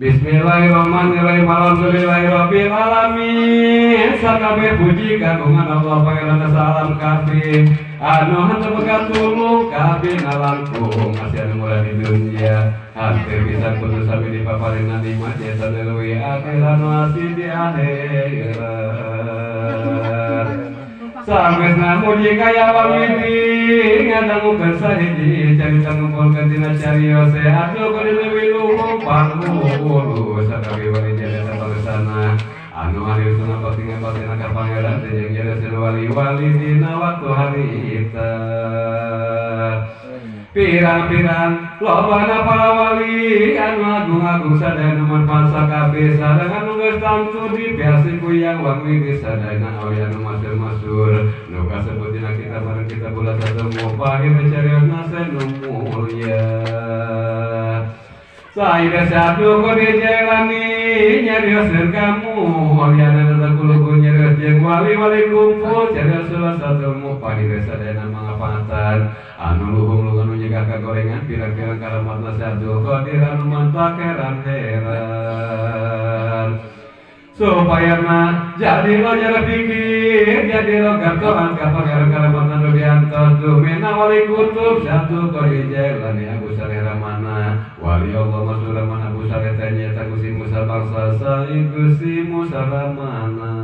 Bismillahirrahmanirrahim. Alhamdulillahirabbil alamin. Sakabeh puji kagungan Allah pangeran salam kabeh. Anu henteu begat tulung kabeh ngalangkung masih anu mulai di dunia. Hampir bisa kudu sami dipaparingan nikmat ya leuwih akhirat masih di akhirat. Samesna muji kaya wawidi ngadangukeun sahiji carita ngumpulkeun dina cariyos sehat lugu leuwih luhur pangulu sakabi wali jalana pagesana anu hariusna baktingan batina ka pangeran teh jeung jeleun wali-wali dina waktu harita. Pirang-pirang lobana para wali anu agung-agung sadaya manfaat sakabeh sareng anu geus tamtu dipiasi ku yang wangwi sadayana awi anu masur-masur nu kasebut dina kitab bareng kitab ulah satemu pahir cariosna senu mulya. Saida satu kode jalani nyarioskeun kamu mulyana tetep nyarios jeung wali-wali kumpul carios ulah satemu pahir sadayana mangapatan anu luhung anu nyegah kagorengan pirang-pirang karamatna Abdul Qadir anu mantap heran-heran supaya jadi lo jara pikir jadi lo gartoan ka pangeran karamatna nu diantos dumena wali kutub Abdul Qadir Jailani Abu Saleh Ramana wali Allah masura mana Abu Saleh teh nyaeta Gusti Musa bangsa saing Gusti Musa Ramana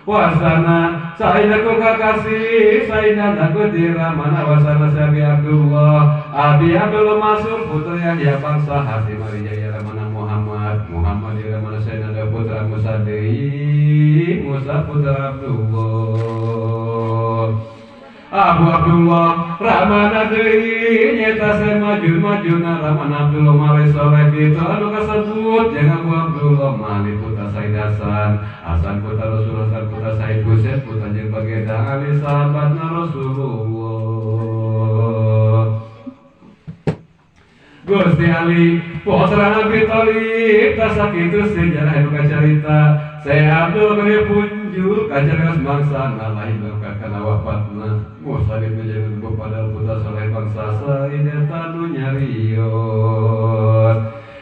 wasana saina ku kakasih saina aku diramana wasana sabi Abdullah Abi Abdullah Masur putra Yahya bangsa Hasim Ali Jaya Ramana Muhammad diramana saina putra Musa Dewi Musa putra Abdullah Abu Abdullah Ramana Dewi nyata saya maju-majuna Ramana Abdullah Malai soleh itu anu kasebut jeung Abu Abdullah Mali putra Said Hasan putra Rasulullah Hasan putra Said Husain putra jeung bagedang ali sahabatna Rasulullah Gusti Ali putra Nabi Thalib tasakitu sejarah anu kacarita saya Abdul Qadir punjul kacarios bangsa lahir kana wafatna Musalib menjadi pada putra soleh bangsa Said tanu nyarios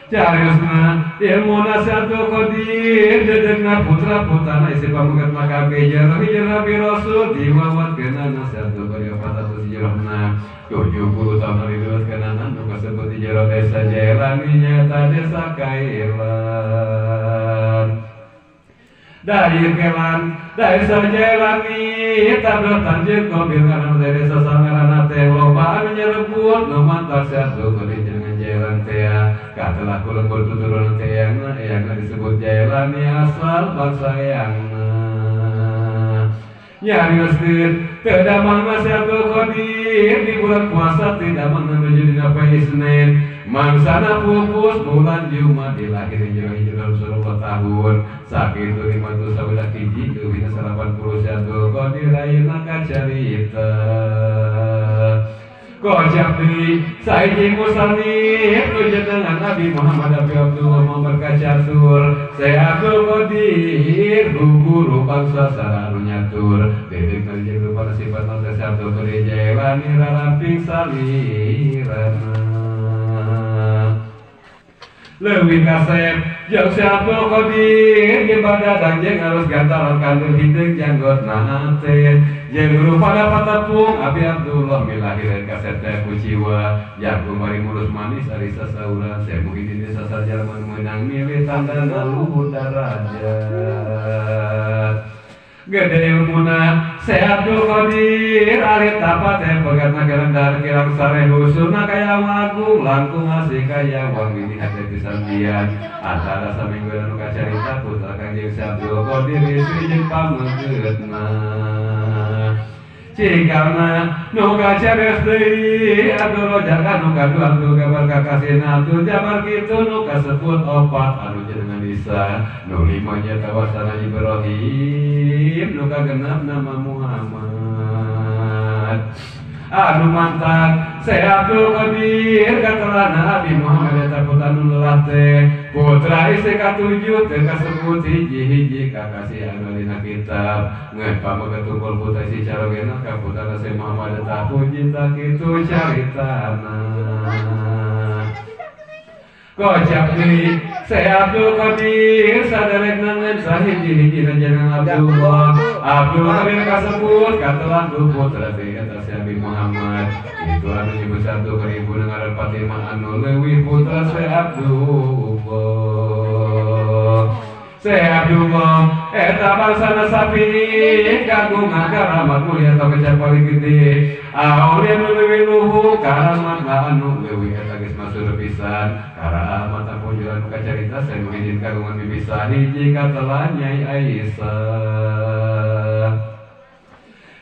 cariosna ilmu Abdul Qadir dedegna putra-putrana isi pamugat makabe hijrah Nabi Rasul diwawatkeun Abdul Qadir patatus hijrahna 70 tahun diluaskeun nu kasebut hijrah desa Jailani nyata desa Kailan dari kelan dari sajelani tabel tanjung kobil karena dari desa Sangarana teh loba anu nyerebut nu mantak satu kali jeung jalan teh katelah kulungkul tuturunan teh yang disebut jailani asal bangsa yangna nyarioskeun teu damang Abdul Qadir di bulan puasa tidak menuju dina poe Isnin mangsana pupus bulan Jumat dilahir hijrah Rasulullah tahun sakitu 500 sabulan hiji leuwih 80 Abdul Qadir ayeuna kacarita kocap deui saiji musannif nu jenengan Nabi Muhammad Abdullah Muhammad kacatur saya Abdul Qadir guru bangsa sareng nyatur dedek jeung para sifat nate Abdul Qadir Jailani raramping salirana leuwih kasep jeung Abdul Qadir ibadah dan jeung harus gantaran kandung hideung janggotna teh jeung rupada patapung Abi Abdullah milahireun kasep teh kuciwa jagung bari mulus manis ari sasauran saya mungkin di desa sajalman meunang milih tandana luhur darajat gede ilmuna saya Abdul Qadir alit tapat teh pegatna kerendah kirang sare husurna kaya agung langkung asih kaya wangi di hati pisandian antara saminggu anu kacarita putra Kangjeng Abdul Qadir istri jeung pamengkeutna cikalna nu kacarios deui Abdul Rojak anu kadu Abdul Gabar kakasina Abdul Jabar kitu nu kasebut opat anu jenengan Isa nu lima nyata wasana Ibrahim nu kagenap nama Muhammad anu mantak saya Abdul Qadir katerana Abi Muhammad eta putra nu leulah teh putra istri katujuh teu kasebut hiji-hiji kakasih anu dina kitab ngan pamaga tunggul putra si carogena ka putra si Muhammad eta puji tak kitu caritana Kocap deui saya Abdul Qadir saderek nangan sahiji-hiji jangan Abdullah Abdul Qadir kasebut katelah du putra teh eta Abi Muhammad itu anu nyebut 1000 dengan Fatimah anu leuwih putra Syekh Abdullah eta bangsana Safi'i kagungan karamat mulia teu kecap paling gede aulia nu leuwih luhur karamat anu leuwih eta geus masuk pisan karamat apunjuran kacarita Syekh Muhyiddin kagungan bibisa hiji katelah Nyai Aisyah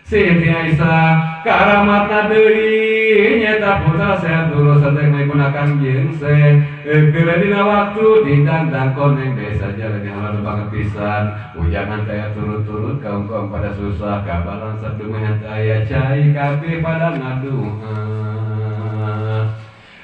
Siti Aisyah karamatna deui nyata putra Syekh Abdullah sadek migunakan jeung Syekh keur dina waktu didandang koneng desa jalan yang lalu banget pisan ujangan teh turut-turut kaum-kaum pada susah kabaran sadumehan aya cai kabeh pada ngaduha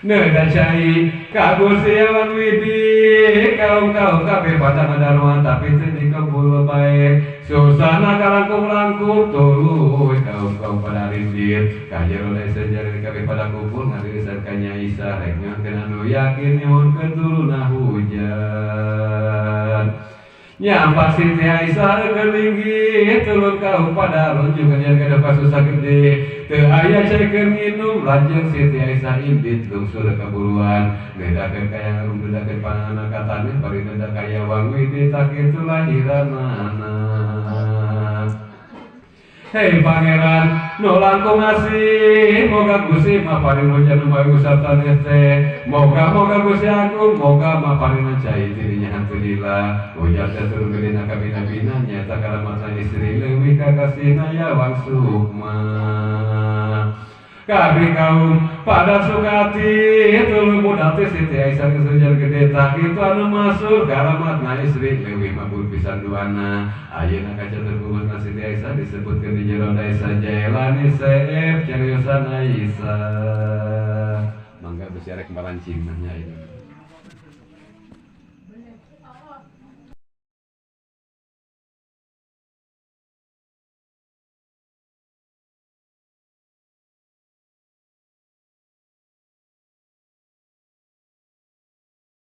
Neda cai Gusti Awan Widi kaum-kaum kabeh pada ngadaruan tapi teu dikabul bae susana kalangkung-langkung tuluy kaum-kaum pada rindir kajero desa jalan kabeh pada kumpul ngadirisan ka Nyai Aisyah rek nyakeun anu yakin nyuhun keturuna hujan nyampak Siti Aisyah kelinggi turun kaum pada runjung nyakeun ka susah gede teu aya cekeun nginum lanjut Siti Aisyah imbit lungsur ka buruan bedakeun kaya bedakeun panangan angkatan bari beda kaya Wang Widi tak kitu lahiranana Hei pangeran nu langkung asih moga Gusti maparin hujan umawi usaptanes teh moga Gusti Agung moga maparin cai dirinya hantu lila hujan teh turun ke dina kabina-bina nyata karamatna istri leuwih kakasihna ya Wang Sukma kabeh kaum pada sukati tuluy budal teh Siti Aisyah kesujar gede tak kitu anu masuk karamatna istri leuwih mabur pisan duana ayeuna kaca terkumusna Siti Aisyah disebutkeun di jero desa Jailani Seef cariosan Aisyah mangga besi arek marancing mah nya